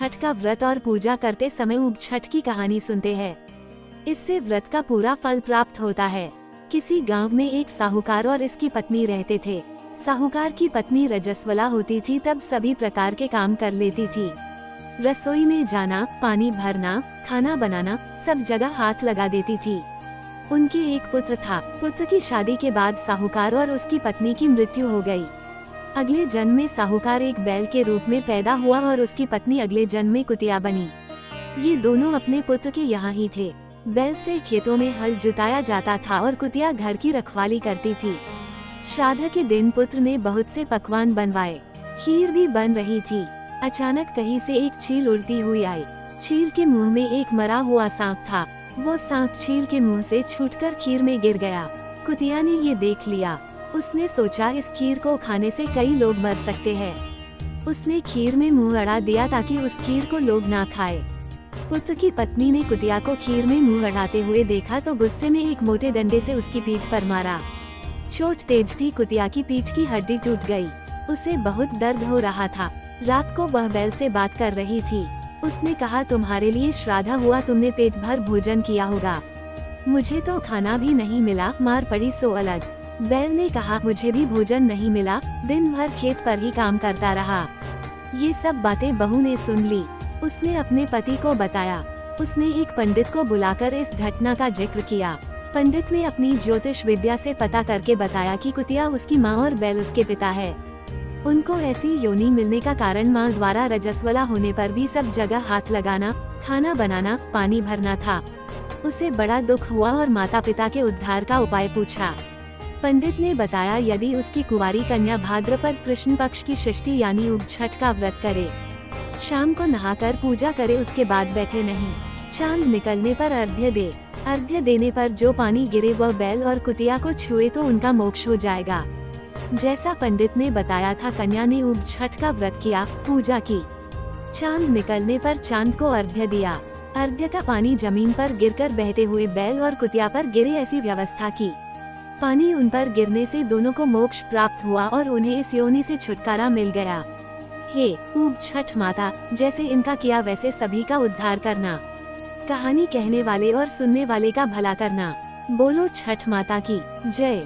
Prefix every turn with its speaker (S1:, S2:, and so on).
S1: छठ का व्रत और पूजा करते समय ऊब छठ की कहानी सुनते हैं। इससे व्रत का पूरा फल प्राप्त होता है। किसी गांव में एक साहूकार और इसकी पत्नी रहते थे। साहूकार की पत्नी रजस्वला होती थी, तब सभी प्रकार के काम कर लेती थी। रसोई में जाना, पानी भरना, खाना बनाना, सब जगह हाथ लगा देती थी। उनके एक पुत्र था। पुत्र की शादी के बाद साहूकार और उसकी पत्नी की मृत्यु हो गई। अगले जन्म में साहूकार एक बैल के रूप में पैदा हुआ और उसकी पत्नी अगले जन्म में कुतिया बनी। ये दोनों अपने पुत्र के यहाँ ही थे। बैल से खेतों में हल जुताया जाता था और कुतिया घर की रखवाली करती थी। श्राद्ध के दिन पुत्र ने बहुत से पकवान बनवाए। खीर भी बन रही थी। अचानक कहीं से एक चील उड़ती हुई आई। चील के मुंह में एक मरा हुआ सांप था। वो सांप चील के मुंह से छूटकर खीर में गिर गया। कुतिया ने ये देख लिया। उसने सोचा इस खीर को खाने से कई लोग मर सकते हैं। उसने खीर में मुंह अड़ा दिया ताकि उस खीर को लोग ना खाए। पुत्र की पत्नी ने कुतिया को खीर में मुंह अड़ाते हुए देखा तो गुस्से में एक मोटे डंडे से उसकी पीठ पर मारा। चोट तेज थी, कुतिया की पीठ की हड्डी टूट गई। उसे बहुत दर्द हो रहा था। रात को वह बैल से बात कर रही थी। उसने कहा, तुम्हारे लिए श्राद्ध हुआ, तुमने पेट भर भोजन किया होगा। मुझे तो खाना भी नहीं मिला, मार पड़ी सो अलग। बैल ने कहा, मुझे भी भोजन नहीं मिला, दिन भर खेत पर ही काम करता रहा। ये सब बातें बहू ने सुन ली। उसने अपने पति को बताया। उसने एक पंडित को बुलाकर इस घटना का जिक्र किया। पंडित ने अपनी ज्योतिष विद्या से पता करके बताया कि कुतिया उसकी माँ और बैल उसके पिता है। उनको ऐसी योनि मिलने का कारण माँ द्वारा रजस्वला होने पर भी सब जगह हाथ लगाना, खाना बनाना, पानी भरना था। उसे बड़ा दुख हुआ और माता पिता के उद्धार का उपाय पूछा। पंडित ने बताया, यदि उसकी कुंवारी कन्या भाद्रपद कृष्ण पक्ष की षष्ठी यानी ऊब छठ का व्रत करे, शाम को नहाकर पूजा करे, उसके बाद बैठे नहीं, चांद निकलने पर अर्घ्य दे। अर्घ्य देने पर जो पानी गिरे वह बैल और कुतिया को छुए तो उनका मोक्ष हो जाएगा। जैसा पंडित ने बताया था, कन्या ने ऊब छठ का व्रत किया, पूजा की। चांद निकलने पर चांद को अर्घ्य दिया। अर्घ्य का पानी जमीन पर गिरकर बहते हुए बैल और कुतिया पर गिरे, ऐसी व्यवस्था की। पानी उन पर गिरने से दोनों को मोक्ष प्राप्त हुआ और उन्हें इस योनि से छुटकारा मिल गया। हे ऊब छठ माता, जैसे इनका किया वैसे सभी का उद्धार करना। कहानी कहने वाले और सुनने वाले का भला करना। बोलो छठ माता की जय।